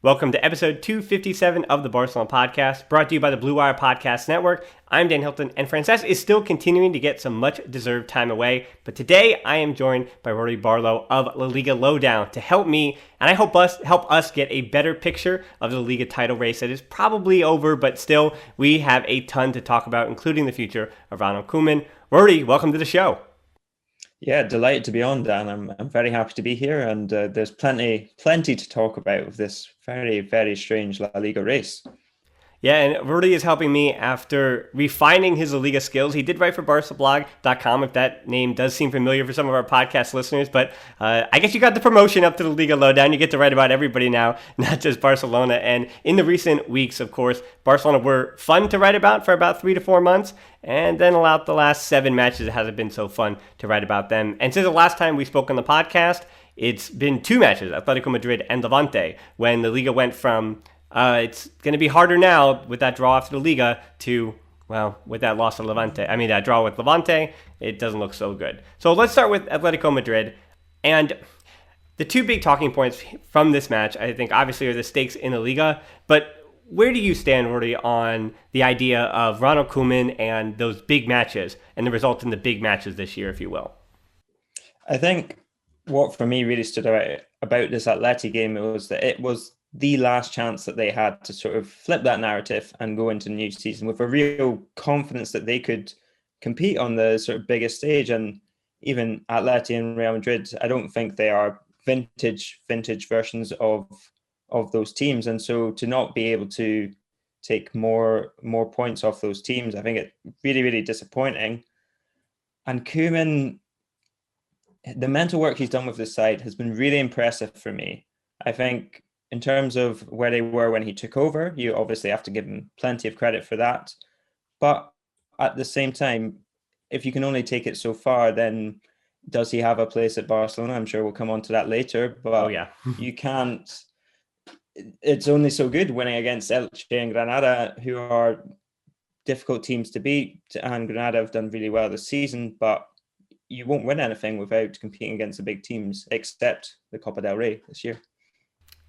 Welcome to episode 257 of the Barcelona podcast, brought to you by the Blue Wire Podcast Network. I'm Dan Hilton, and Frances is still continuing to get some much-deserved time away, but today I am joined by Roberto Barlow of La Liga Lowdown to help me, and I hope help us get a better picture of the Liga title race that is probably over, but still, we have a ton to talk about, including the future of Ronald Koeman. Roberto, welcome to the show. Yeah, delighted to be on, Dan. I'm very happy to be here, and there's plenty to talk about with this very, very strange La Liga race. Yeah, and Ruairidh is helping me after refining his La Liga skills. He did write for BarcaBlog.com, if that name does seem familiar for some of our podcast listeners, but I guess you got the promotion up to the Liga Lowdown. You get to write about everybody now, not just Barcelona. And in the recent weeks, of course, Barcelona were fun to write about for about 3 to 4 months, and then about the last 7 matches, it hasn't been so fun to write about them. And since the last time we spoke on the podcast, it's been 2 matches, Atlético Madrid and Levante, when the Liga went from it's going to be harder now with that draw after the Liga to, well, with that loss to Levante. I mean, that draw with Levante, it doesn't look so good. So let's start with Atlético Madrid. And the 2 big talking points from this match, I think, obviously are the stakes in the Liga. But where do you stand, Ruairidh, on the idea of Ronald Koeman and those big matches and the results in the big matches this year, if you will? I think what for me really stood out about this Atleti game was that it was the last chance that they had to sort of flip that narrative and go into the new season with a real confidence that they could compete on the sort of biggest stage. And even Atleti and Real Madrid, I don't think they are vintage versions of those teams. And so to not be able to take more points off those teams, I think it's really, really disappointing. And Koeman, the mental work he's done with this side has been really impressive for me. I think in terms of where they were when he took over, you obviously have to give him plenty of credit for that. But at the same time, if you can only take it so far, then does he have a place at Barcelona? I'm sure we'll come on to that later. But you can't. It's only so good winning against Elche and Granada, who are difficult teams to beat. And Granada have done really well this season, but you won't win anything without competing against the big teams, except the Copa del Rey this year.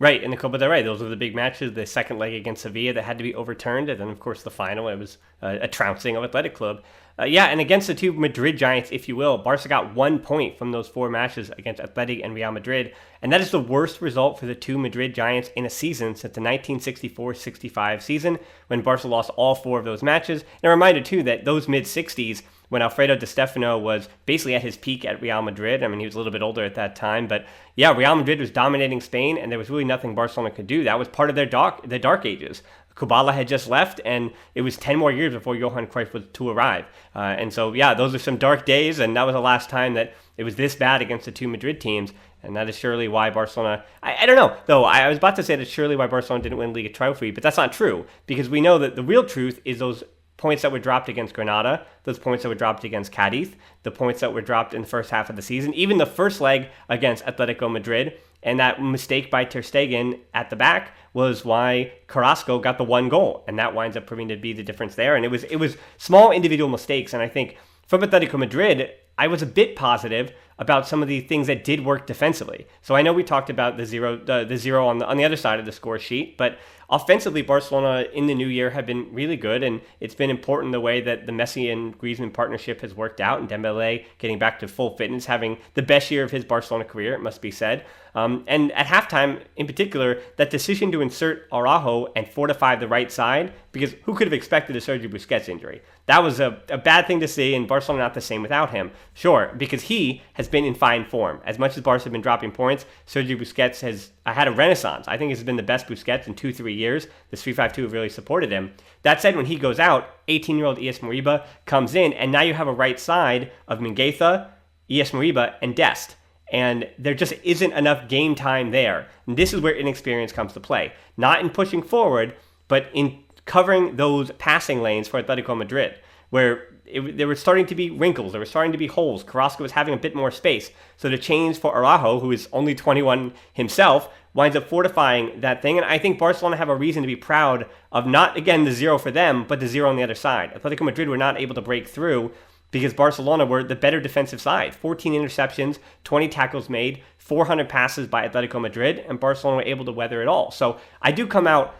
Right, in the Copa del Rey, those were the big matches. The second leg against Sevilla that had to be overturned, and then, of course, the final, it was a trouncing of Athletic Club. And against the 2 Madrid giants, if you will, Barca got 1 point from those 4 matches against Atleti and Real Madrid, and that is the worst result for the 2 Madrid giants in a season since the 1964-65 season, when Barca lost all 4 of those matches. And a reminder, too, that those mid-60s, when Alfredo Di Stefano was basically at his peak at Real Madrid. I mean, he was a little bit older at that time, but yeah, Real Madrid was dominating Spain, and there was really nothing Barcelona could do. That was part of their dark ages. Kubala had just left, and it was 10 more years before Johan Cruyff was to arrive. And so, yeah, those are some dark days, and that was the last time that it was this bad against the 2 Madrid teams, and that is surely why Barcelona... I don't know, though. I was about to say that's surely why Barcelona didn't win Liga Trophy, but that's not true, because we know that the real truth is those points that were dropped against Granada, those points that were dropped against Cadiz, the points that were dropped in the first half of the season, even the first leg against Atletico Madrid, and that mistake by Ter Stegen at the back was why Carrasco got the 1 goal, and that winds up proving to be the difference there. And it was small individual mistakes, and I think from Atletico Madrid, I was a bit positive about some of the things that did work defensively. So I know we talked about the zero on the other side of the score sheet, but offensively, Barcelona in the new year have been really good, and it's been important the way that the Messi and Griezmann partnership has worked out, and Dembélé getting back to full fitness, having the best year of his Barcelona career, it must be said. And at halftime, in particular, that decision to insert Araujo and fortify the right side, because who could have expected a Sergio Busquets injury? That was a bad thing to see, and Barcelona not the same without him. Sure, because he has been in fine form. As much as Barca have been dropping points, Sergio Busquets has had a renaissance. I think he's been the best Busquets in 2-3 years. This 3-5-2 have really supported him. That said, when he goes out, 18-year-old Ias Moriba comes in, and now you have a right side of Mingueza, Ias Moriba, and Dest. And there just isn't enough game time there. And this is where inexperience comes to play. Not in pushing forward, but in covering those passing lanes for Atletico Madrid, where there were starting to be wrinkles, there were starting to be holes. Carrasco was having a bit more space. So the change for Araujo, who is only 21 himself, winds up fortifying that thing. And I think Barcelona have a reason to be proud of not, again, the 0 for them, but the 0 on the other side. Atletico Madrid were not able to break through because Barcelona were the better defensive side. 14 interceptions, 20 tackles made, 400 passes by Atletico Madrid, and Barcelona were able to weather it all. So I do come out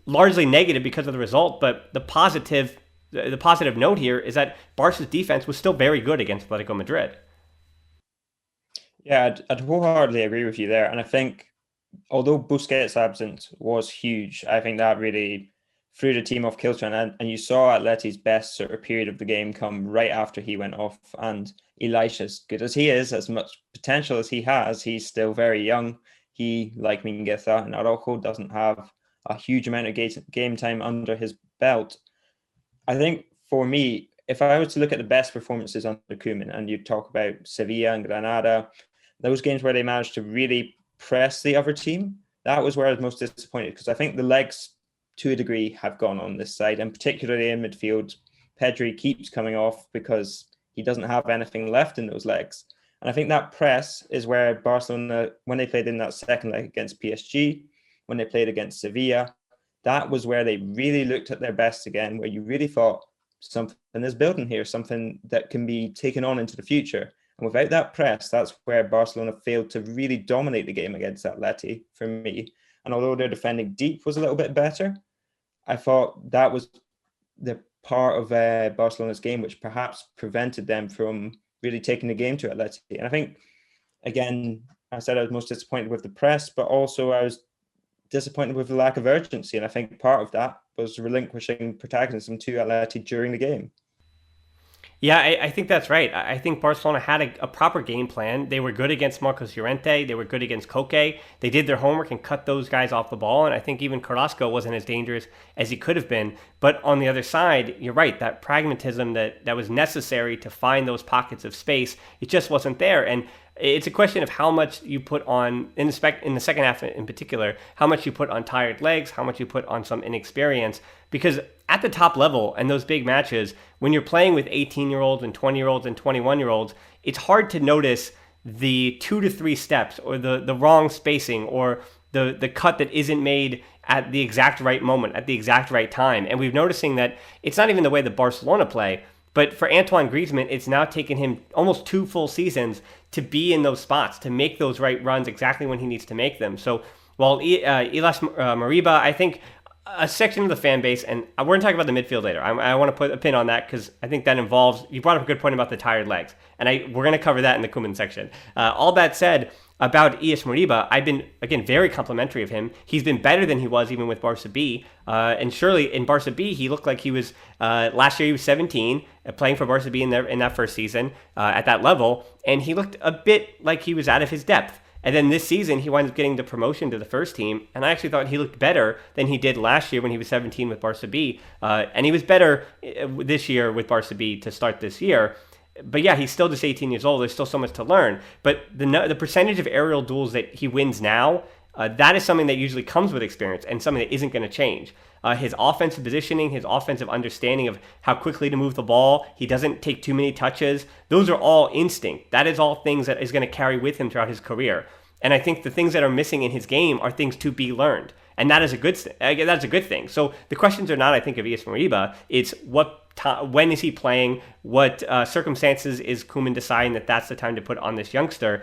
largely negative because of the result, but the positive note here is that Barca's defense was still very good against Atletico Madrid. Yeah, I'd wholeheartedly agree with you there. And I think although Busquets' absence was huge, I think that really threw the team off kilter. And you saw Atleti's best sort of period of the game come right after he went off. And Elias, as good as he is, as much potential as he has, he's still very young. He, like Mingueza and Araujo, doesn't have a huge amount of game time under his belt. I think for me, if I was to look at the best performances under Koeman, and you talk about Sevilla and Granada, those games where they managed to really press the other team, that was where I was most disappointed, because I think the legs, to a degree, have gone on this side, and particularly in midfield, Pedri keeps coming off because he doesn't have anything left in those legs. And I think that press is where Barcelona, when they played in that second leg against PSG, when they played against Sevilla, that was where they really looked at their best again, where you really thought something is building here, something that can be taken on into the future. And without that press, that's where Barcelona failed to really dominate the game against Atleti for me. And although their defending deep was a little bit better, I thought that was the part of Barcelona's game which perhaps prevented them from really taking the game to Atleti. And I think, again, I said I was most disappointed with the press, but also I was disappointed with the lack of urgency. And I think part of that was relinquishing protagonism to Atleti during the game. Yeah, I think that's right. I think Barcelona had a proper game plan. They were good against Marcos Llorente. They were good against Koke. They did their homework and cut those guys off the ball. And I think even Carrasco wasn't as dangerous as he could have been. But on the other side, you're right. That pragmatism that was necessary to find those pockets of space, it just wasn't there. And it's a question of how much you put on, in the second half in particular, how much you put on tired legs, how much you put on some inexperience. Because at the top level and those big matches, when you're playing with 18-year-olds and 20-year-olds and 21-year-olds, it's hard to notice the 2 to 3 steps or the wrong spacing or the cut that isn't made at the exact right moment, at the exact right time. And we're noticing that it's not even the way that Barcelona play, but for Antoine Griezmann, it's now taken him almost 2 full seasons to be in those spots, to make those right runs exactly when he needs to make them. So while Elias Moriba, I think a section of the fan base, and we're going to talk about the midfield later. I want to put a pin on that because I think that involves, you brought up a good point about the tired legs, and we're going to cover that in the Koeman section. All that said, about Elias Moriba, I've been, again, very complimentary of him. He's been better than he was even with Barca B. And surely in Barca B, he looked like he was, last year he was 17, playing for Barca B in that first season at that level, and he looked a bit like he was out of his depth. And then this season, he winds up getting the promotion to the first team. And I actually thought he looked better than he did last year when he was 17 with Barca B. And he was better this year with Barca B to start this year. But yeah, he's still just 18 years old. There's still so much to learn. But the percentage of aerial duels that he wins now, that is something that usually comes with experience and something that isn't going to change. His offensive positioning, his offensive understanding of how quickly to move the ball, he doesn't take too many touches. Those are all instinct. That is all things that is going to carry with him throughout his career. And I think the things that are missing in his game are things to be learned. And that is a good thing. So the questions are not, I think, of Elias Moriba. It's when is he playing? What circumstances is Koeman deciding that that's the time to put on this youngster?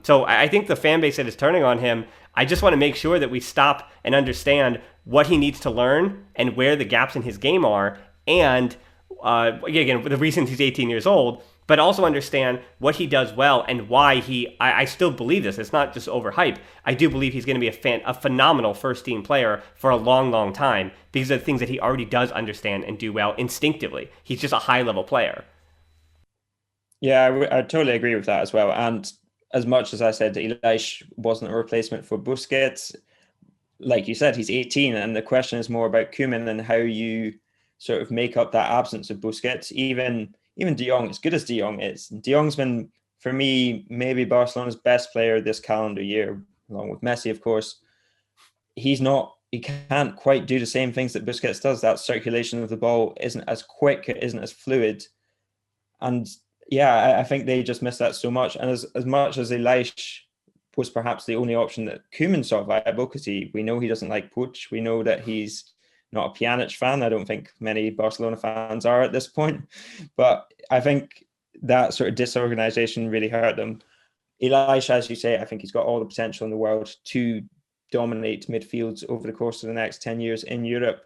So I think the fan base that is turning on him, I just want to make sure that we stop and understand what he needs to learn and where the gaps in his game are. And again, the reasons he's 18 years old, but also understand what he does well and why I still believe this. It's not just overhype. I do believe he's going to be a phenomenal first-team player for a long, long time because of the things that he already does understand and do well instinctively. He's just a high-level player. Yeah, I totally agree with that as well. And as much as I said that Elias wasn't a replacement for Busquets, like you said, he's 18, and the question is more about Koeman and how you sort of make up that absence of Busquets. Even De Jong, as good as De Jong is, De Jong's been, for me, maybe Barcelona's best player this calendar year, along with Messi, of course. He can't quite do the same things that Busquets does. That circulation of the ball isn't as quick, it isn't as fluid. And yeah, I think they just miss that so much. And as much as Elias was perhaps the only option that Koeman saw viable, because we know he doesn't like Puig. We know that he's not a Pjanic fan. I don't think many Barcelona fans are at this point. But I think that sort of disorganization really hurt them. Elisha, as you say, I think he's got all the potential in the world to dominate midfields over the course of the next 10 years in Europe.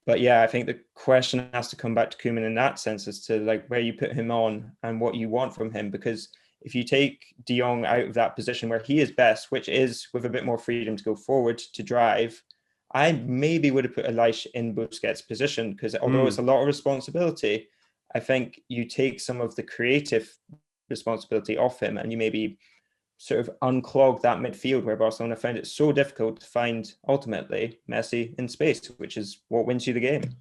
But yeah, I think the question has to come back to Koeman in that sense as to like where you put him on and what you want from him. Because if you take De Jong out of that position where he is best, which is with a bit more freedom to go forward, to drive, I maybe would have put Elisha in Busquets' position, because although it's a lot of responsibility, I think you take some of the creative responsibility off him and you maybe sort of unclog that midfield where Barcelona found it so difficult to find ultimately Messi in space, which is what wins you the game.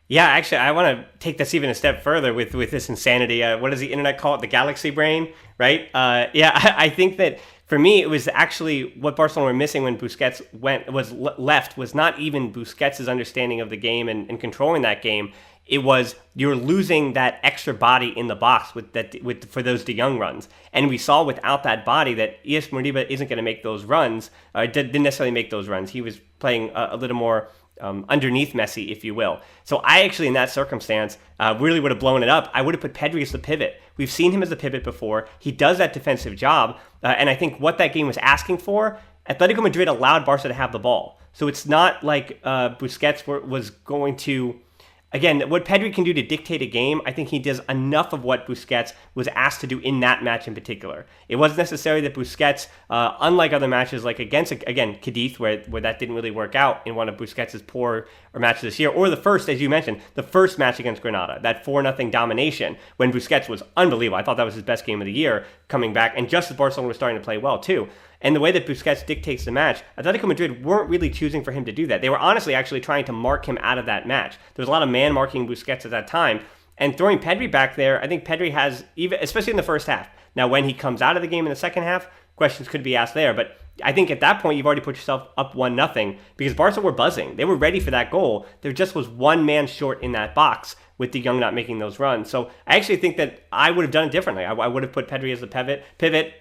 Yeah, actually, I want to take this even a step further with this insanity. What does the internet call it? The galaxy brain, right? Yeah, I think that for me, it was actually what Barcelona were missing when Busquets left was not even Busquets' understanding of the game and controlling that game. It was you're losing that extra body in the box for those De Jong runs, and we saw without that body that Moriba isn't going to make those runs. Didn't necessarily make those runs. He was playing a little more underneath Messi, if you will. So I actually, in that circumstance, really would have blown it up. I would have put Pedri as the pivot. We've seen him as the pivot before. He does that defensive job, and I think what that game was asking for, Atletico Madrid allowed Barca to have the ball. So it's not like Busquets was going to... Again, what Pedri can do to dictate a game, I think he does enough of what Busquets was asked to do in that match in particular. It wasn't necessarily that Busquets, unlike other matches like against, again, Cadiz, where that didn't really work out in one of Busquets' poor matches this year, or the first, as you mentioned, the first match against Granada, that 4-0 domination, when Busquets was unbelievable. I thought that was his best game of the year coming back, and just as Barcelona was starting to play well, too. And the way that Busquets dictates the match, Atletico Madrid weren't really choosing for him to do that. They were honestly actually trying to mark him out of that match. There was a lot of man-marking Busquets at that time. And throwing Pedri back there, I think Pedri has, even especially in the first half. Now, when he comes out of the game in the second half, questions could be asked there. But I think at that point, you've already put yourself up 1-0 because Barca were buzzing. They were ready for that goal. There just was one man short in that box with De Jong not making those runs. So I actually think that I would have done it differently. I would have put Pedri as the pivot,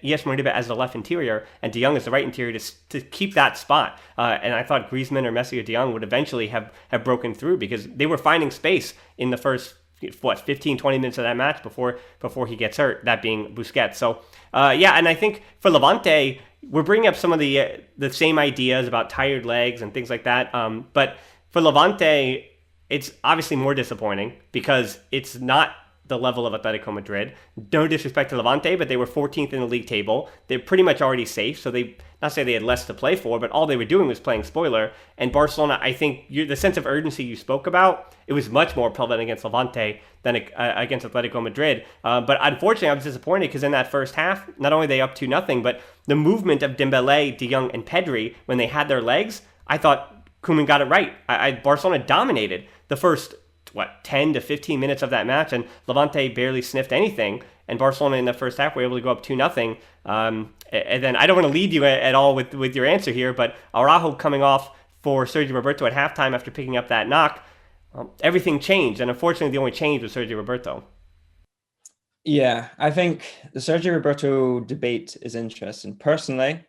Moriba as the left interior, and De Jong as the right interior to keep that spot. And I thought Griezmann or Messi or De Jong would eventually have broken through because they were finding space in the first 15, 20 minutes of that match before he gets hurt, that being Busquets. So, yeah, and I think for Levante, we're bringing up some of the same ideas about tired legs and things like that. But for Levante, it's obviously more disappointing because it's not the level of Atletico Madrid. No disrespect to Levante, but they were 14th in the league table. They're pretty much already safe, so they not say they had less to play for, but all they were doing was playing spoiler. And Barcelona, I think the sense of urgency you spoke about, it was much more prevalent against Levante than against Atletico Madrid. But unfortunately, I was disappointed because in that first half, not only are they up 2-0, but the movement of Dembele, De Jong, and Pedri, when they had their legs, I thought Koeman got it right. Barcelona dominated the first 10 to 15 minutes of that match, and Levante barely sniffed anything, and Barcelona in the first half were able to go up 2-0. And then I don't want to lead you at all with your answer here, but Araujo coming off for Sergi Roberto at halftime after picking up that knock, everything changed, and unfortunately the only change was Sergi Roberto. Yeah, I think the Sergio Roberto debate is interesting. Personally,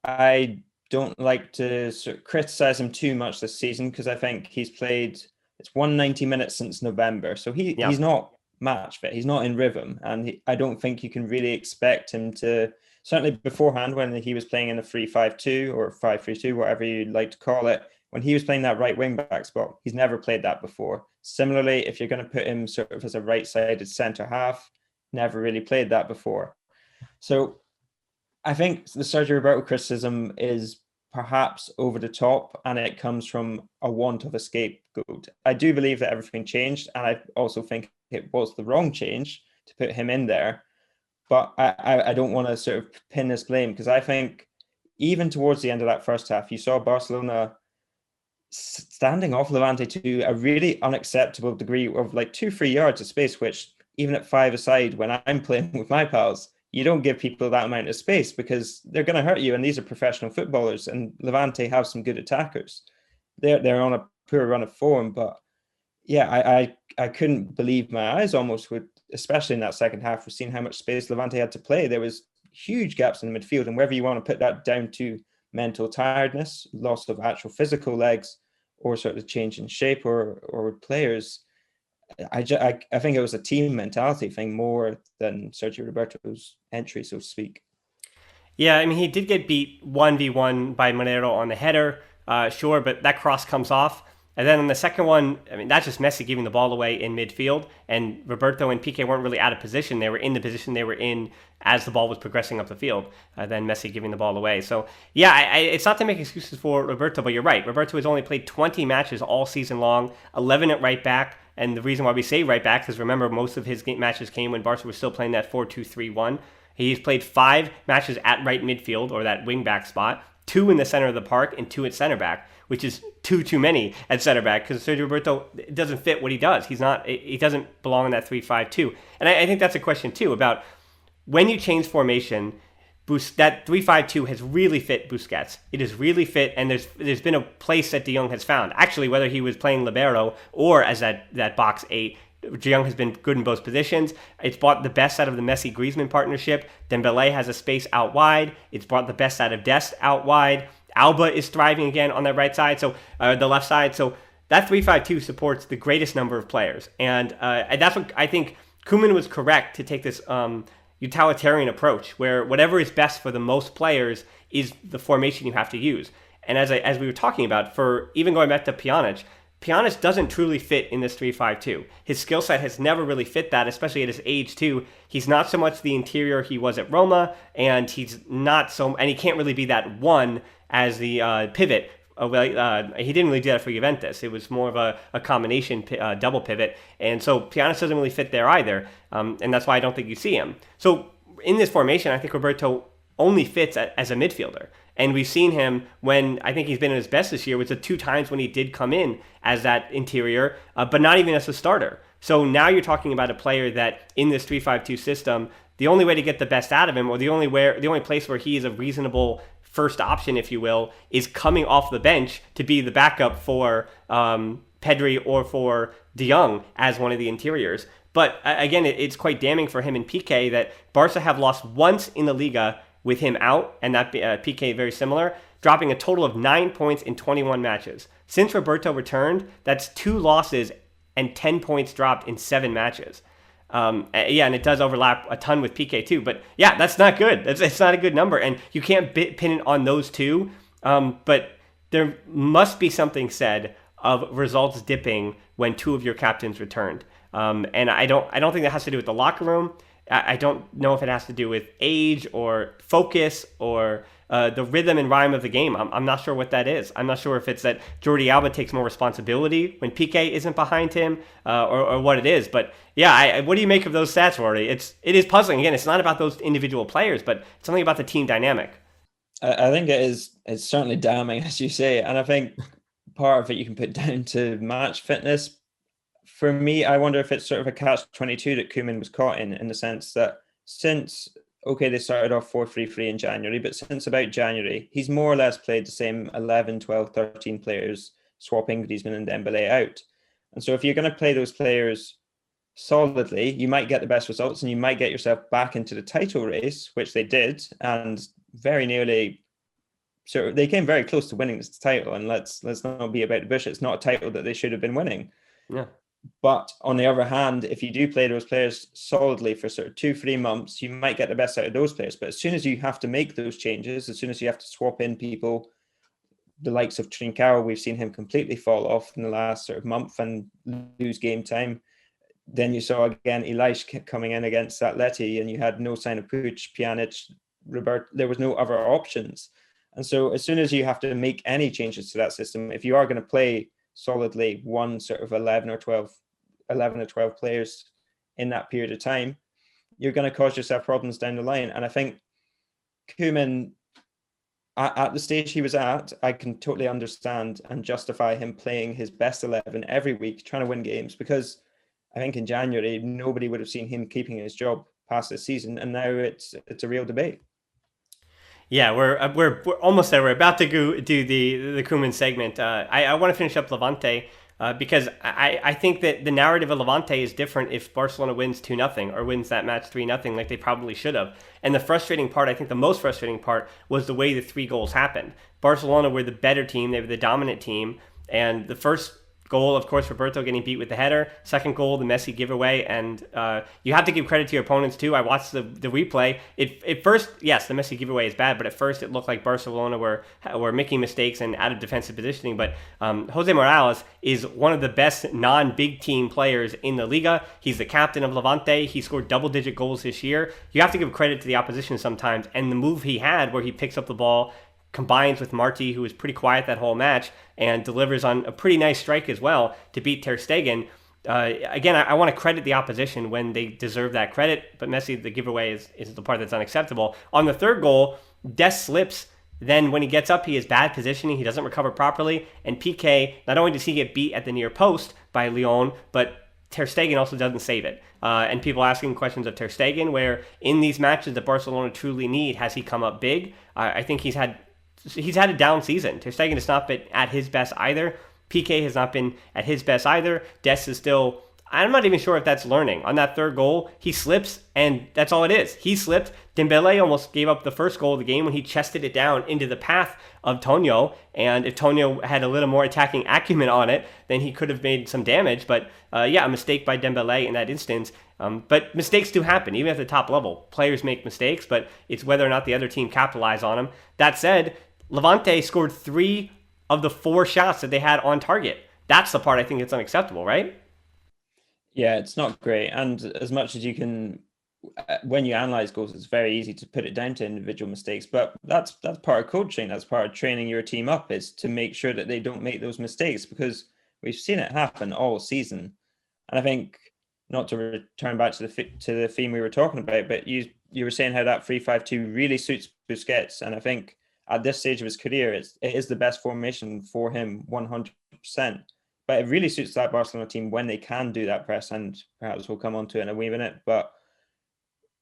I don't like to sort of criticize him too much this season because I think he's played, it's 190 minutes since November. So he's not match fit. He's not in rhythm. And I don't think you can really expect him to, certainly beforehand when he was playing in a 3-5-2 or 5-3-2, whatever you'd like to call it, when he was playing that right wing back spot, he's never played that before. Similarly, if you're going to put him sort of as a right-sided centre half, never really played that before. So I think the Sergio Roberto criticism is perhaps over the top, and it comes from a want of a scapegoat. I do believe that everything changed, and I also think it was the wrong change to put him in there. But I don't want to sort of pin this blame because I think even towards the end of that first half, you saw Barcelona standing off Levante to a really unacceptable degree of like 2-3 yards of space, which even at 5-a-side, when I'm playing with my pals, you don't give people that amount of space because they're going to hurt you. And these are professional footballers, and Levante have some good attackers. They're on a poor run of form, but yeah, I couldn't believe my eyes almost with, especially in that second half, we've seen how much space Levante had to play. There was huge gaps in the midfield, and whether you want to put that down to mental tiredness, loss of actual physical legs, or sort of change in shape or players. I think it was a team mentality thing more than Sergio Roberto's entry, so to speak. Yeah, I mean, he did get beat 1v1 by Monero on the header, sure, but that cross comes off. And then on the second one, I mean, that's just Messi giving the ball away in midfield. And Roberto and Piqué weren't really out of position. They were in the position they were in as the ball was progressing up the field. Then Messi giving the ball away. So, yeah, it's not to make excuses for Roberto, but you're right. Roberto has only played 20 matches all season long, 11 at right back. And the reason why we say right back is, remember, most of his matches came when Barca was still playing that 4-2-3-1. He's played 5 matches at right midfield, or that wing back spot, 2 in the center of the park and 2 at center back, which is too many at center back, because Sergio Roberto doesn't fit what he does. He doesn't belong in that 3-5-2. And I think that's a question too about when you change formation. That 3-5-2 has really fit Busquets. It has really fit, and there's been a place that De Jong has found. Actually, whether he was playing libero or as that box 8, De Jong has been good in both positions. It's brought the best out of the Messi-Griezmann partnership. Dembele has a space out wide. It's brought the best out of Dest out wide. Alba is thriving again on that right side, so the left side. So that 3-5-2 supports the greatest number of players, and that's what I think. Koeman was correct to take this utilitarian approach, where whatever is best for the most players is the formation you have to use. And as we were talking about, for even going back to Pjanic doesn't truly fit in this 3-5-2. His skill set has never really fit that, especially at his age too. He's not so much the interior he was at Roma, and he can't really be that one as the pivot. He didn't really do that for Juventus. It was more of a combination double pivot, and so Pjanic doesn't really fit there either, and that's why I don't think you see him. So in this formation, I think Roberto only fits as a midfielder. And we've seen him when I think he's been at his best this year, which is the 2 times when he did come in as that interior, but not even as a starter. So now you're talking about a player that in this 3-5-2 system, the only way to get the best out of him, or the only place where he is a reasonable first option, if you will, is coming off the bench to be the backup for Pedri or for De Jong as one of the interiors. But again, it's quite damning for him and Piqué that Barca have lost once in the Liga with him out, and that Piqué very similar, dropping a total of 9 points in 21 matches. Since Roberto returned, that's 2 losses and 10 points dropped in 7 matches. And it does overlap a ton with Piqué too, but yeah, that's not good. It's not a good number, and you can't pin it on those two. But there must be something said of results dipping when 2 of your captains returned. And I don't think that has to do with the locker room. I don't know if it has to do with age or focus or the rhythm and rhyme of the game. I'm not sure what that is. I'm not sure if it's that Jordi Alba takes more responsibility when Piqué isn't behind him, or what it is. But yeah, what do you make of those stats, Rory? It is puzzling. Again, it's not about those individual players, but it's something about the team dynamic. I think it's certainly damning, as you say, and I think part of it you can put down to match fitness. For me, I wonder if it's sort of a catch-22 that Koeman was caught in the sense that since, they started off 4-3-3 in January, but since about January, he's more or less played the same 11, 12, 13 players, swapping Griezmann and Dembele out. And so if you're going to play those players solidly, you might get the best results and you might get yourself back into the title race, which they did, and very nearly, they came very close to winning this title. And let's not be about the bush. It's not a title that they should have been winning. Yeah. But on the other hand, if you do play those players solidly for sort of 2-3 months, you might get the best out of those players. But as soon as you have to make those changes, as soon as you have to swap in people, the likes of Trincao, we've seen him completely fall off in the last sort of month and lose game time. Then you saw again Elias coming in against Atleti, and you had no sign of Puig, Pjanic, Roberto. There was no other options. And so as soon as you have to make any changes to that system, if you are going to play solidly one sort of 11 or 12 players in that period of time, you're going to cause yourself problems down the line. And I think Koeman, at the stage he was at, I can totally understand and justify him playing his best 11 every week, trying to win games, because I think in January nobody would have seen him keeping his job past this season, and now it's a real debate. Yeah, we're almost there. We're about to go do the Koeman segment. I want to finish up Levante because I think that the narrative of Levante is different if Barcelona wins 2-0 or wins that match 3-0 like they probably should have. And the frustrating part, I think the most frustrating part, was the way the 3 goals happened. Barcelona were the better team. They were the dominant team. And the first goal, of course, Roberto getting beat with the header. Second goal, the Messi giveaway. And you have to give credit to your opponents, too. I watched the replay. At first, yes, the Messi giveaway is bad, but at first it looked like Barcelona were making mistakes and out of defensive positioning. But Jose Morales is one of the best non-big team players in the Liga. He's the captain of Levante. He scored double-digit goals this year. You have to give credit to the opposition sometimes. And the move he had where he picks up the ball, combines with Marti, who was pretty quiet that whole match, and delivers on a pretty nice strike as well to beat Ter Stegen. Again, I want to credit the opposition when they deserve that credit, but Messi, the giveaway, is the part that's unacceptable. On the third goal, Dest slips. Then when he gets up, he has bad positioning. He doesn't recover properly. And Piqué, not only does he get beat at the near post by Lyon, but Ter Stegen also doesn't save it. And people asking questions of Ter Stegen, where in these matches that Barcelona truly need, has he come up big? I think he's had a down season. Ter Stegen has not been at his best either. Piqué has not been at his best either. Dest is still, I'm not even sure if that's learning. On that third goal, he slips, and that's all it is. He slipped. Dembele almost gave up the first goal of the game when he chested it down into the path of Tonio, and if Tonio had a little more attacking acumen on it, then he could have made some damage. But a mistake by Dembele in that instance. But mistakes do happen, even at the top level. Players make mistakes, but it's whether or not the other team capitalize on them. That said, Levante scored 3 of the 4 shots that they had on target. That's the part I think that's unacceptable, right? Yeah, it's not great. And as much as you can, when you analyze goals, it's very easy to put it down to individual mistakes. But that's part of coaching. That's part of training your team up, is to make sure that they don't make those mistakes, because we've seen it happen all season. And I think, not to return back to the theme we were talking about, but you were saying how that 3-5-2 really suits Busquets, and I think at this stage of his career, it is the best formation for him, 100%. But it really suits that Barcelona team when they can do that press, and perhaps we'll come on to it in a wee minute. But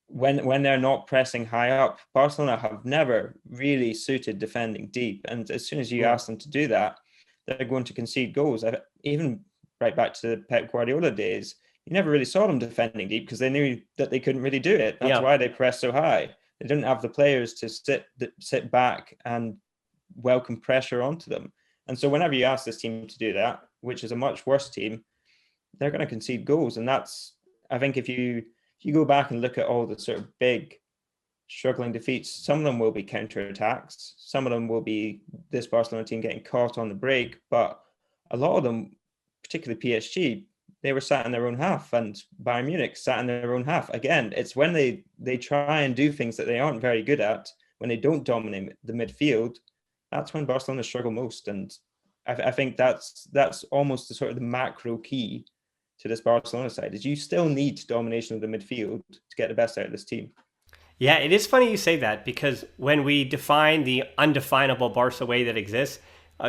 when they're not pressing high up, Barcelona have never really suited defending deep. And as soon as you ask them to do that, they're going to concede goals. Even right back to the Pep Guardiola days, you never really saw them defending deep because they knew that they couldn't really do it. That's why they pressed so high. They didn't have the players to sit back and welcome pressure onto them. And so whenever you ask this team to do that, which is a much worse team, they're going to concede goals. And that's, I think, if you go back and look at all the sort of big struggling defeats, some of them will be counterattacks. Some of them will be this Barcelona team getting caught on the break. But a lot of them, particularly PSG, they were sat in their own half, and Bayern Munich sat in their own half. Again, it's when they try and do things that they aren't very good at, when they don't dominate the midfield, that's when Barcelona struggle most. And I think that's almost the sort of the macro key to this Barcelona side, is you still need domination of the midfield to get the best out of this team. Yeah, it is funny you say that, because when we define the undefinable Barca way that exists,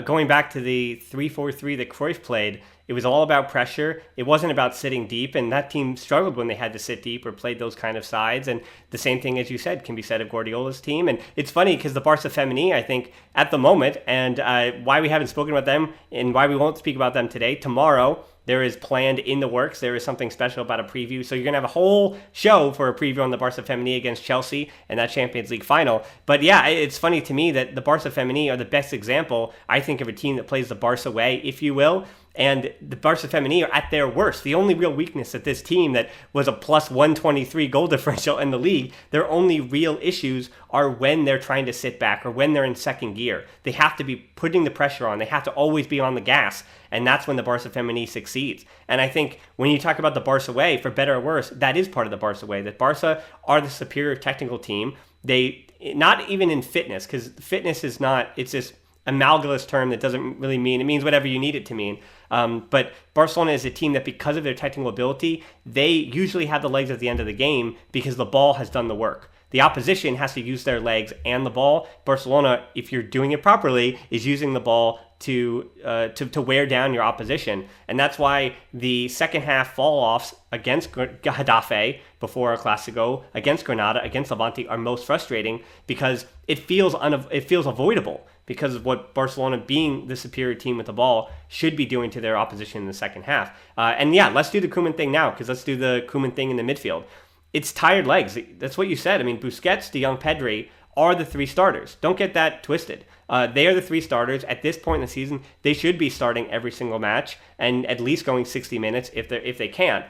going back to the 3-4-3 that Cruyff played, it was all about pressure. It wasn't about sitting deep, and that team struggled when they had to sit deep or played those kind of sides. And the same thing, as you said, can be said of Guardiola's team. And it's funny because the Barca Femení, I think, at the moment, and why we haven't spoken about them and why we won't speak about them today, tomorrow, there is planned in the works. There is something special about a preview. So you're going to have a whole show for a preview on the Barca Femení against Chelsea and that Champions League final. But yeah, it's funny to me that the Barca Femení are the best example, I think, of a team that plays the Barca way, if you will. And the Barca Femení are at their worst. The only real weakness at this team that was a plus 123 goal differential in the league, their only real issues are when they're trying to sit back or when they're in second gear. They have to be putting the pressure on. They have to always be on the gas. And that's when the Barca Femení succeeds. And I think when you talk about the Barca way, for better or worse, that is part of the Barca way. That Barca are the superior technical team. They, not even in fitness, because fitness is not, it's this amalgamous term that doesn't really mean, it means whatever you need it to mean. But Barcelona is a team that, because of their technical ability, they usually have the legs at the end of the game because the ball has done the work. The opposition has to use their legs and the ball. Barcelona, if you're doing it properly, is using the ball to wear down your opposition. And that's why the second half fall-offs against Getafe before a Clásico, against Granada, against Levante are most frustrating, because it feels avoidable, because of what Barcelona, being the superior team with the ball, should be doing to their opposition in the second half. And yeah, let's do the Koeman thing now, because let's do the Koeman thing in the midfield. It's tired legs. That's what you said. I mean, Busquets, De Jong, Pedri are the 3 starters. Don't get that twisted. They are the three starters. At this point in the season, they should be starting every single match and at least going 60 minutes if they can.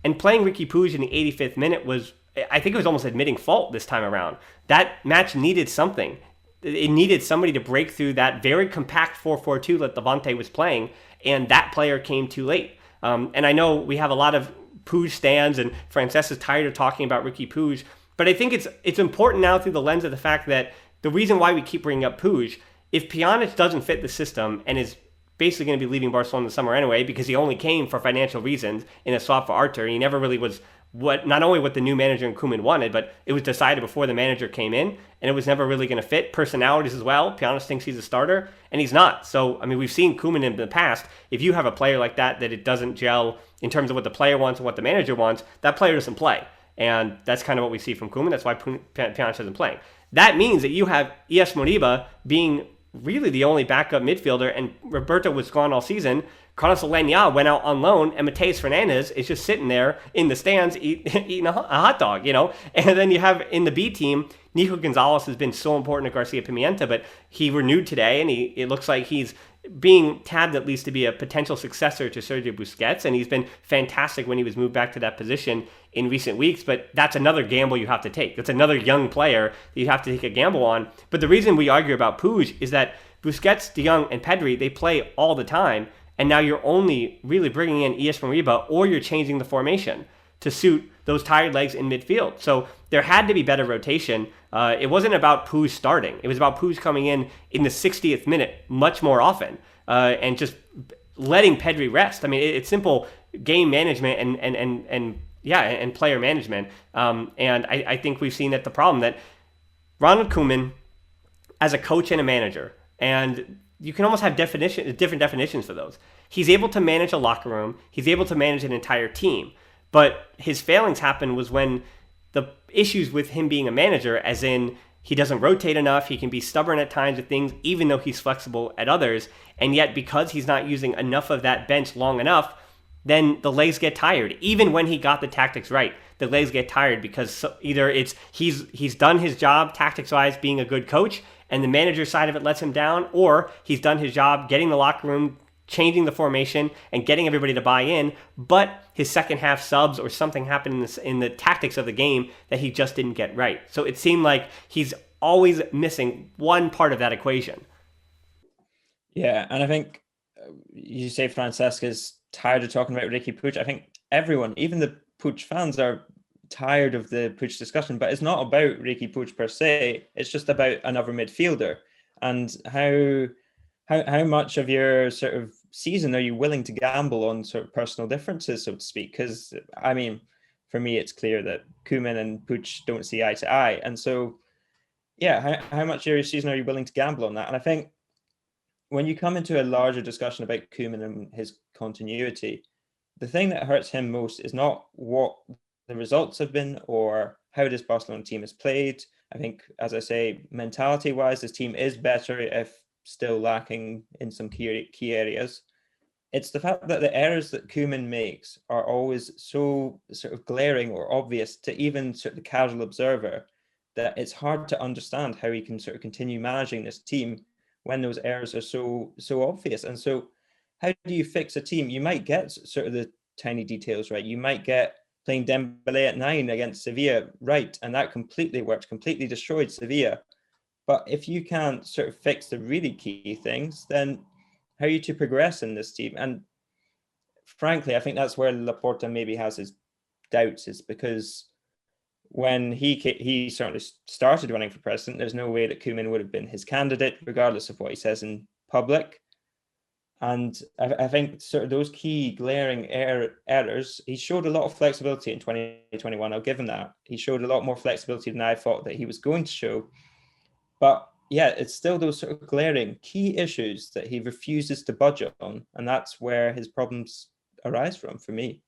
And playing Riqui Puig in the 85th minute was, I think it was almost admitting fault this time around. That match needed something. It needed somebody to break through that very compact 4-4-2 that Levante was playing, and that player came too late. And I know we have a lot of Puig stands, and Francesc is tired of talking about Riqui Puig, but I think it's important now through the lens of the fact that the reason why we keep bringing up Puig, if Pjanic doesn't fit the system and is basically going to be leaving Barcelona in the summer anyway, because he only came for financial reasons in a swap for Artur. He never really was not only what the new manager in Koeman wanted, but it was decided before the manager came in, and it was never really going to fit. Personalities as well. Pjanic thinks he's a starter, and he's not. So, I mean, we've seen Koeman in the past. If you have a player like that it doesn't gel in terms of what the player wants and what the manager wants, that player doesn't play. And that's kind of what we see from Koeman. That's why Pjanic isn't playing. That means that you have ES Moriba being really the only backup midfielder, and Roberto was gone all season. Carlos Alenya went out on loan, and Mateus Fernandez is just sitting there in the stands eating a hot dog, And then you have in the B team, Nico Gonzalez has been so important to Garcia Pimienta, but he renewed today, and it looks like he's being tabbed at least to be a potential successor to Sergio Busquets, and he's been fantastic when he was moved back to that position in recent weeks, but that's another gamble you have to take. That's another young player that you have to take a gamble on. But the reason we argue about Puig is that Busquets, De Jong, and Pedri, they play all the time, and now you're only really bringing in ES Moriba, or you're changing the formation to suit those tired legs in midfield. So there had to be better rotation. It wasn't about Puig starting. It was about Puig coming in the 60th minute much more often and just letting Pedri rest. I mean, it's simple game management and player management. And I think we've seen that the problem that Ronald Koeman, as a coach and a manager, and you can almost have different definitions for those. He's able to manage a locker room. He's able to manage an entire team. But his failings happen was when the issues with him being a manager, as in he doesn't rotate enough, he can be stubborn at times with things, even though he's flexible at others. And yet, because he's not using enough of that bench long enough, then the legs get tired. Even when he got the tactics right, the legs get tired because either it's he's done his job tactics-wise being a good coach, and the manager side of it lets him down, or he's done his job getting the locker room, changing the formation, and getting everybody to buy in, but his second half subs or something happened in the tactics of the game that he just didn't get right. So it seemed like he's always missing one part of that equation. Yeah, and I think you say Francesc is tired of talking about Riqui Puig. I think everyone, even the Puig fans, are tired of the Puig discussion, but it's not about Riqui Puig per se. It's just about another midfielder and how much of your sort of season are you willing to gamble on sort of personal differences, so to speak? Because, I mean, for me, it's clear that Koeman and Puig don't see eye to eye. And so, yeah, how much of your season are you willing to gamble on that? And I think when you come into a larger discussion about Koeman and his continuity, the thing that hurts him most is not what the results have been or how this Barcelona team has played. I think, as I say, mentality-wise, this team is better if still lacking in some key areas. It's the fact that the errors that Koeman makes are always so sort of glaring or obvious to even sort of the casual observer that it's hard to understand how he can sort of continue managing this team when those errors are so obvious. And so how do you fix a team? You might get sort of the tiny details right. You might get playing Dembélé at 9 against Sevilla right, and that completely worked, completely destroyed Sevilla. But if you can't sort of fix the really key things, then how are you to progress in this team? And frankly, I think that's where Laporta maybe has his doubts, is because when he certainly started running for president, there's no way that Koeman would have been his candidate, regardless of what he says in public. And I think sort of those key glaring errors, he showed a lot of flexibility in 2021. I'll give him that. He showed a lot more flexibility than I thought that he was going to show. But yeah, it's still those sort of glaring key issues that he refuses to budge on. And that's where his problems arise from, for me.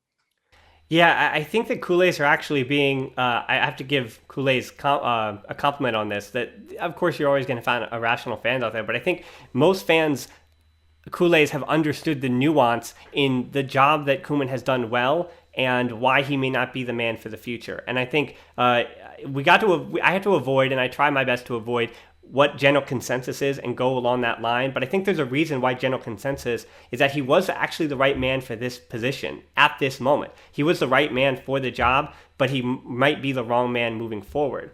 Yeah, I think that Kool-Aids are actually being, I have to give Kool-Aids a compliment on this, that of course you're always going to find irrational fans out there, but I think most fans, Kool-Aids, have understood the nuance in the job that Koeman has done well and why he may not be the man for the future. And I think I have to avoid, and I try my best to avoid, what general consensus is and go along that line. But I think there's a reason why general consensus is that he was actually the right man for this position at this moment. He was the right man for the job, but he might be the wrong man moving forward.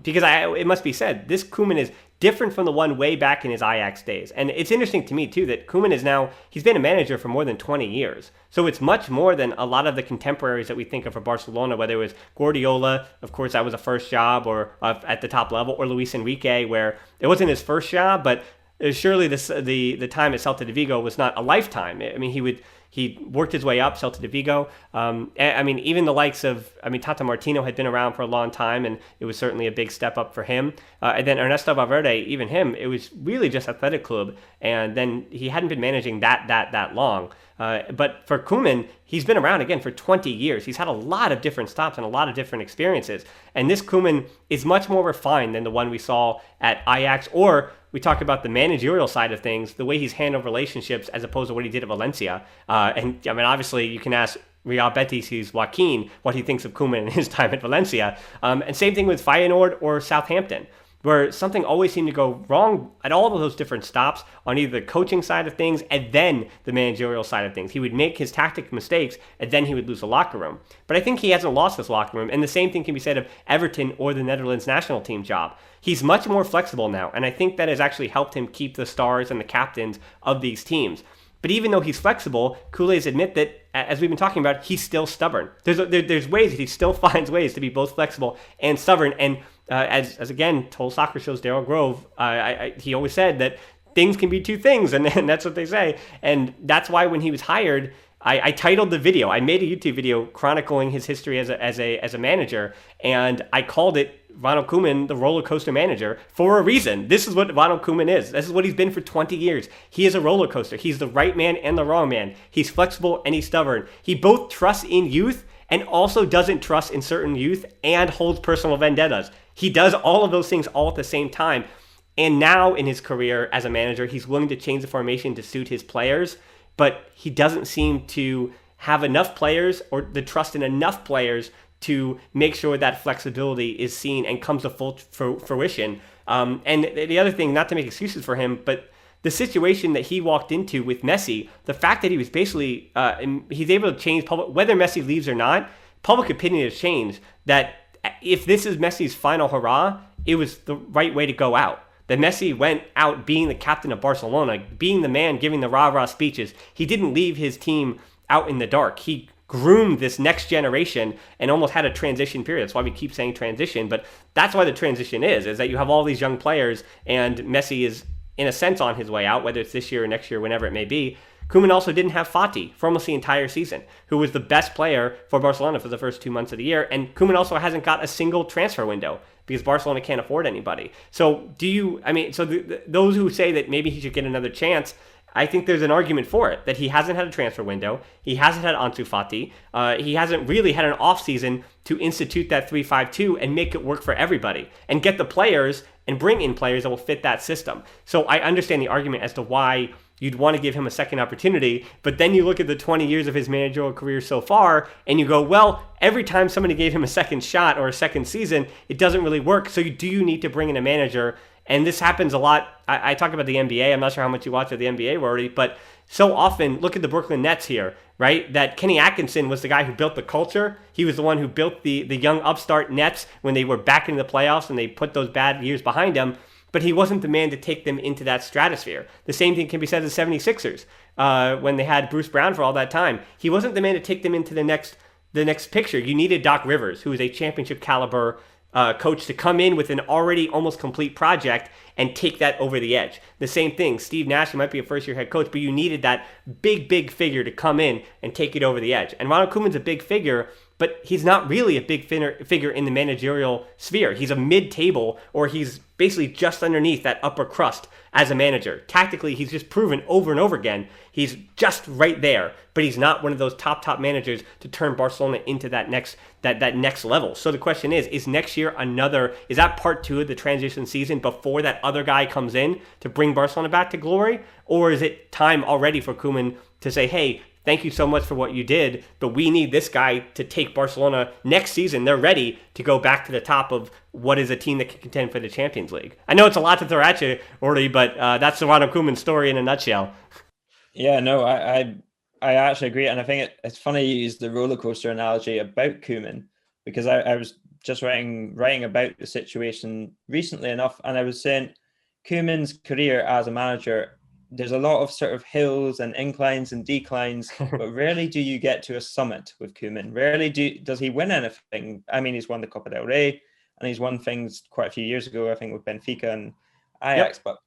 Because it must be said, this Koeman is different from the one way back in his Ajax days. And it's interesting to me, too, that Koeman he's been a manager for more than 20 years. So it's much more than a lot of the contemporaries that we think of for Barcelona, whether it was Guardiola, of course, that was a first job or at the top level, or Luis Enrique, where it wasn't his first job, but surely the time at Celta de Vigo was not a lifetime. I mean, he worked his way up, Celta de Vigo. I mean, even the likes of, Tata Martino had been around for a long time, and it was certainly a big step up for him. And then Ernesto Valverde, even him, it was really just Athletic Club, and then he hadn't been managing that long. But for Koeman, he's been around again for 20 years. He's had a lot of different stops and a lot of different experiences. And this Koeman is much more refined than the one we saw at Ajax, or we talk about the managerial side of things, the way he's handled relationships as opposed to what he did at Valencia. And obviously you can ask Real Betis' Joaquin what he thinks of Koeman in his time at Valencia. And same thing with Feyenoord or Southampton, where something always seemed to go wrong at all of those different stops on either the coaching side of things and then the managerial side of things. He would make his tactic mistakes and then he would lose the locker room. But I think he hasn't lost his locker room, and the same thing can be said of Everton or the Netherlands national team job. He's much more flexible now, and I think that has actually helped him keep the stars and the captains of these teams. But even though he's flexible, Kool-Aid's admit that, as we've been talking about, he's still stubborn. There's ways that he still finds ways to be both flexible and stubborn. And as again told Soccer Show's Daryl Grove, he always said that things can be two things, and that's what they say. And that's why when he was hired, I titled the video. I made a YouTube video chronicling his history as a manager, and I called it Ronald Koeman, the roller coaster manager, for a reason. This is what Ronald Koeman is. This is what he's been for 20 years. He is a roller coaster. He's the right man and the wrong man. He's flexible and he's stubborn. He both trusts in youth and also doesn't trust in certain youth and holds personal vendettas. He does all of those things all at the same time. And now in his career as a manager, he's willing to change the formation to suit his players, but he doesn't seem to have enough players or the trust in enough players to make sure that flexibility is seen and comes to full fruition. And the other thing, not to make excuses for him, but the situation that he walked into with Messi, the fact that he was basically, he's able to change whether Messi leaves or not, public opinion has changed that if this is Messi's final hurrah, it was the right way to go out. That Messi went out being the captain of Barcelona, being the man giving the rah-rah speeches. He didn't leave his team out in the dark. He groomed this next generation and almost had a transition period. That's why we keep saying transition, but that's why the transition is that you have all these young players and Messi is, in a sense, on his way out, whether it's this year or next year, whenever it may be. Koeman also didn't have Fati for almost the entire season, who was the best player for Barcelona for the first 2 months of the year, and Koeman also hasn't got a single transfer window because Barcelona can't afford anybody. So those who say that maybe he should get another chance, I think there's an argument for it, that he hasn't had a transfer window, he hasn't had Ansu Fati, he hasn't really had an offseason to institute that 3-5-2 and make it work for everybody, and get the players and bring in players that will fit that system. So I understand the argument as to why you'd want to give him a second opportunity, but then you look at the 20 years of his managerial career so far, and you go, well, every time somebody gave him a second shot or a second season, it doesn't really work, so do you need to bring in a manager? And this happens a lot. I talk about the NBA. I'm not sure how much you watch of the NBA, Rory, but so often, look at the Brooklyn Nets here, right? That Kenny Atkinson was the guy who built the culture. He was the one who built the young upstart Nets when they were back in the playoffs and they put those bad years behind them. But he wasn't the man to take them into that stratosphere. The same thing can be said of the 76ers when they had Bruce Brown for all that time. He wasn't the man to take them into the next picture. You needed Doc Rivers, who was a championship caliber coach, to come in with an already almost complete project and take that over the edge. The same thing, Steve Nash, who might be a first-year head coach, but you needed that big figure to come in and take it over the edge. And Ronald Koeman's a big figure, but he's not really a big figure in the managerial sphere. He's a mid-table, or he's basically just underneath that upper crust as a manager. Tactically, he's just proven over and over again he's just right there, but he's not one of those top managers to turn Barcelona into that next level. So the question is next year is that part 2 of the transition season before that other guy comes in to bring Barcelona back to glory? Or is it time already for Koeman to say, hey, thank you so much for what you did, but we need this guy to take Barcelona next season. They're ready to go back to the top of what is a team that can contend for the Champions League. I know it's a lot to throw at you, Orly, but that's the Ronald Koeman story in a nutshell. Yeah, no, I actually agree, and I think it's funny you use the roller coaster analogy about Koeman, because I was just writing about the situation recently enough, and I was saying Koeman's career as a manager, there's a lot of sort of hills and inclines and declines, but rarely do you get to a summit with Koeman. Rarely does he win anything. I mean, he's won the Copa del Rey, and he's won things quite a few years ago, I think, with Benfica and Ajax, Yep. but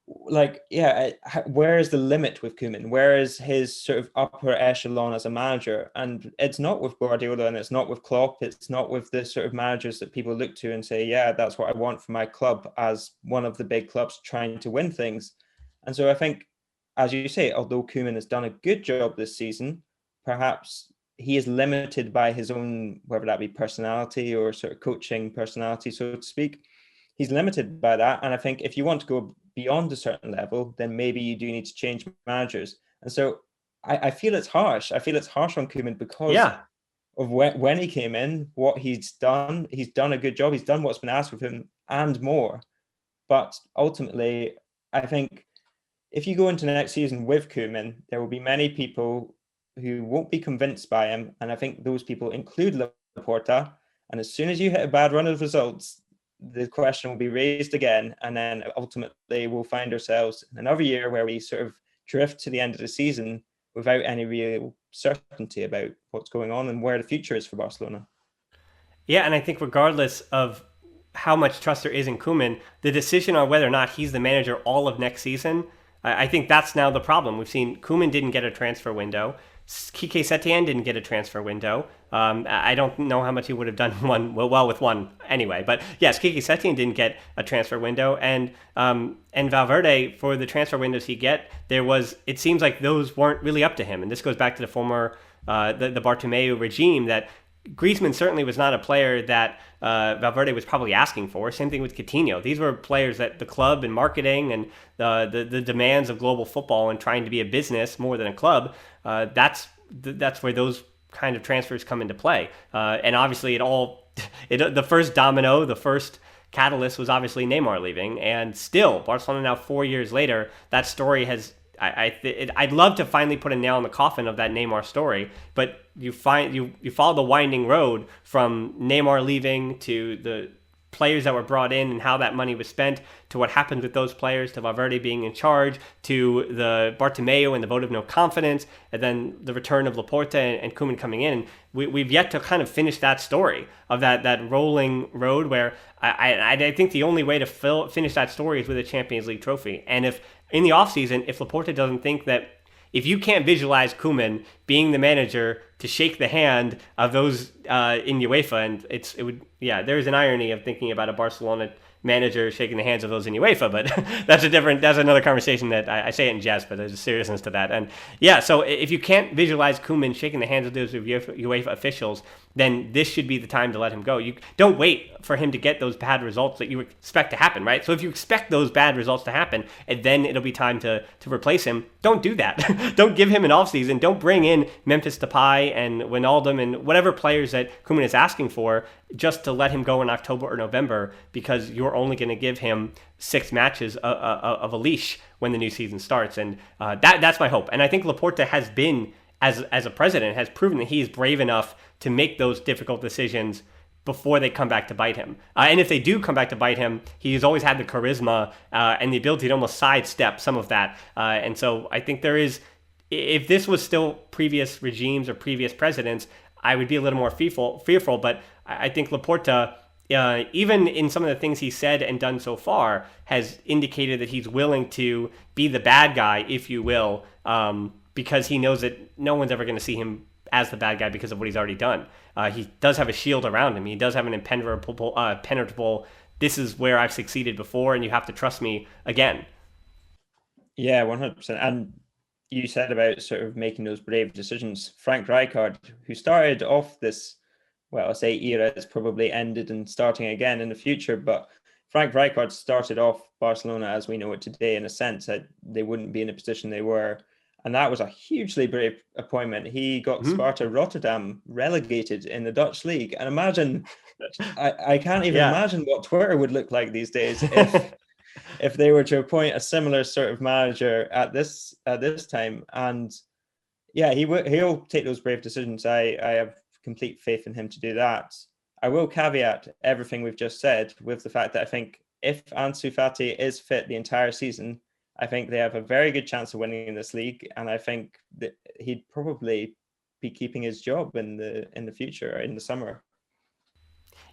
like, yeah, where is the limit with Koeman? Where is his sort of upper echelon as a manager? And it's not with Guardiola, and it's not with Klopp. It's not with the sort of managers that people look to and say, yeah, that's what I want for my club, as one of the big clubs trying to win things. And so I think, as you say, although Koeman has done a good job this season, perhaps he is limited by his own, whether that be personality or sort of coaching personality, so to speak. He's limited by that. And I think if you want to go beyond a certain level, then maybe you do need to change managers. And so I feel it's harsh. I feel it's harsh on Koeman because Yeah. of when he came in, what he's done. He's done a good job. He's done what's been asked of him and more. But ultimately, I think if you go into the next season with Koeman, there will be many people who won't be convinced by him. And I think those people include Laporta. And as soon as you hit a bad run of results, the question will be raised again. And then ultimately we'll find ourselves in another year where we sort of drift to the end of the season without any real certainty about what's going on and where the future is for Barcelona. Yeah, and I think regardless of how much trust there is in Koeman, the decision on whether or not he's the manager all of next season, I think that's now the problem. We've seen Koeman didn't get a transfer window. Quique Setien didn't get a transfer window. I don't know how much he would have done well with one anyway. But yes, Quique Setien didn't get a transfer window, and Valverde, for the transfer windows it seems like those weren't really up to him. And this goes back to the former the Bartomeu regime, that Griezmann certainly was not a player that Valverde was probably asking for. Same thing with Coutinho. These were players that the club and marketing and the demands of global football and trying to be a business more than a club, that's where those kind of transfers come into play. And obviously the first domino, the first catalyst was obviously Neymar leaving. And still, Barcelona now 4 years later, that story has... I'd love to finally put a nail in the coffin of that Neymar story, but you follow the winding road from Neymar leaving to the players that were brought in and how that money was spent, to what happened with those players, to Valverde being in charge, to the Bartomeu and the vote of no confidence, and then the return of Laporta and Koeman coming in. We've yet to kind of finish that story of that rolling road where I think the only way to finish that story is with a Champions League trophy. And if in the offseason, if Laporta doesn't think that, if you can't visualize Koeman being the manager to shake the hand of those in UEFA, and there's an irony of thinking about a Barcelona manager shaking the hands of those in UEFA, but that's another conversation that I say it in jest, but there's a seriousness to that. And yeah, so if you can't visualize Koeman shaking the hands of those UEFA officials, then this should be the time to let him go. You don't wait for him to get those bad results that you expect to happen, right? So if you expect those bad results to happen, and then it'll be time to replace him, don't do that. Don't give him an offseason. Don't bring in Memphis Depay and Wijnaldum and whatever players that Koeman is asking for just to let him go in October or November, because you're only going to give him 6 matches of a leash when the new season starts. And that's my hope. And I think Laporta has been, as a president, has proven that he is brave enough to make those difficult decisions before they come back to bite him. And if they do come back to bite him, he's always had the charisma and the ability to almost sidestep some of that. And so I think there is, if this was still previous regimes or previous presidents, I would be a little more fearful. But I think Laporta, even in some of the things he's said and done so far, has indicated that he's willing to be the bad guy, if you will, because he knows that no one's ever going to see him as the bad guy because of what he's already done. He does have a shield around him. He does have an impenetrable, this is where I've succeeded before, and you have to trust me again. Yeah, 100%. And you said about sort of making those brave decisions. Frank Rijkaard, who started off this, well, I say era, it's probably ended and starting again in the future, but Frank Rijkaard started off Barcelona as we know it today in a sense that they wouldn't be in the position they were And that was a hugely brave appointment. He got Sparta Rotterdam relegated in the Dutch league. And imagine, I can't even imagine what Twitter would look like these days if they were to appoint a similar sort of manager at this time. And yeah, he'll take those brave decisions. I have complete faith in him to do that. I will caveat everything we've just said with the fact that I think if Ansu Fati is fit the entire season, I think they have a very good chance of winning this league, and I think that he'd probably be keeping his job in the future, in the summer.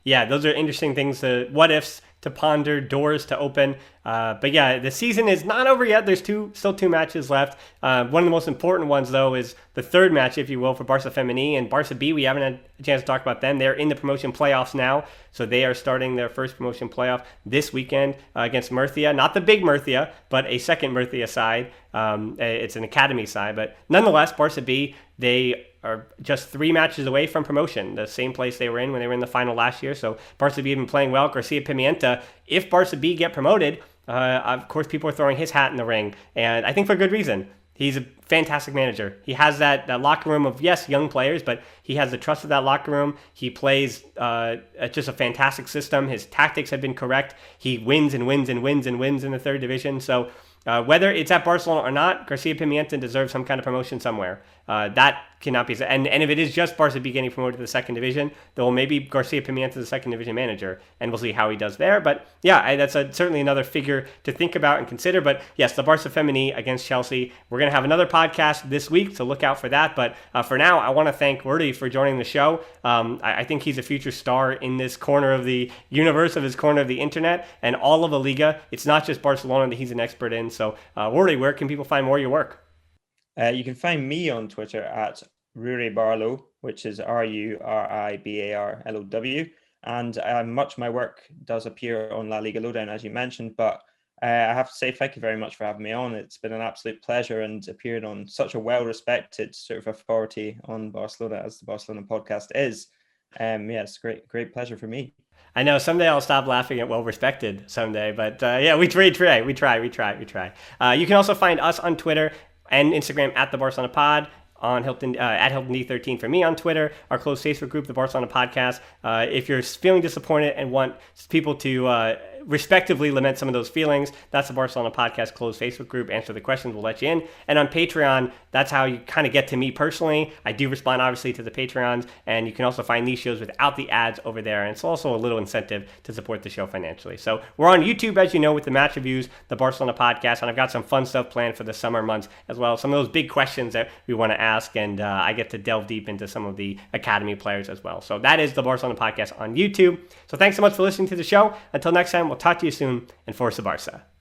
Yeah, those are interesting things, what ifs to ponder, doors to open. But yeah, the season is not over yet. There's still two matches left. One of the most important ones, though, is the third match, if you will, for Barca Femení and Barca B. We haven't had a chance to talk about them. They're in the promotion playoffs now, so they are starting their first promotion playoff this weekend against Murcia. Not the big Murcia, but a second Murcia side. It's an academy side, but nonetheless, Barca B, they are just 3 matches away from promotion, the same place they were in when they were in the final last year. So Barca B have been playing well. Garcia Pimienta, if Barca B get promoted, of course people are throwing his hat in the ring, and I think for good reason. He's a fantastic manager. He has that locker room of, yes, young players, but he has the trust of that locker room. He plays just a fantastic system. His tactics have been correct. He wins and wins and wins and wins in the third division. So whether it's at Barcelona or not, Garcia Pimienta deserves some kind of promotion somewhere. That cannot be said. And if it is just Barca B getting promoted to the second division, then maybe Garcia Pimienta is the second division manager, and we'll see how he does there. But yeah, that's certainly another figure to think about and consider. But yes, the Barca Femení against Chelsea. We're going to have another podcast this week, so look out for that. But for now, I want to thank Ruairidh for joining the show. I think he's a future star in this corner of the universe, of his corner of the internet, and all of the Liga. It's not just Barcelona that he's an expert in. So Ruairidh, where can people find more of your work? You can find me on Twitter at Ruairidh Barlow, which is RURIBARLOW. And much of my work does appear on La Liga Lowdown, as you mentioned. But I have to say thank you very much for having me on. It's been an absolute pleasure, and appearing on such a well-respected sort of authority on Barcelona as the Barcelona podcast is. It's a great pleasure for me. I know someday I'll stop laughing at well-respected someday, but yeah, we try. You can also find us on Twitter and Instagram at the Barcelona Pod, on Hilton at Hilton D13 for me on Twitter, our closed Facebook group, the Barcelona Podcast. If you're feeling disappointed and want people to respectively lament some of those feelings, that's the Barcelona Podcast closed Facebook group. Answer the questions, we'll let you in. And on Patreon, that's how you kind of get to me personally. I do respond obviously to the Patreons, and you can also find these shows without the ads over there, and it's also a little incentive to support the show financially. So we're on YouTube, as you know, with the match reviews, the Barcelona Podcast, and I've got some fun stuff planned for the summer months as well. Some of those big questions that we want to ask, and I get to delve deep into some of the academy players as well. So that is the Barcelona Podcast on YouTube. So thanks so much for listening to the show. Until next time, we'll talk to you soon, and Forza Barca.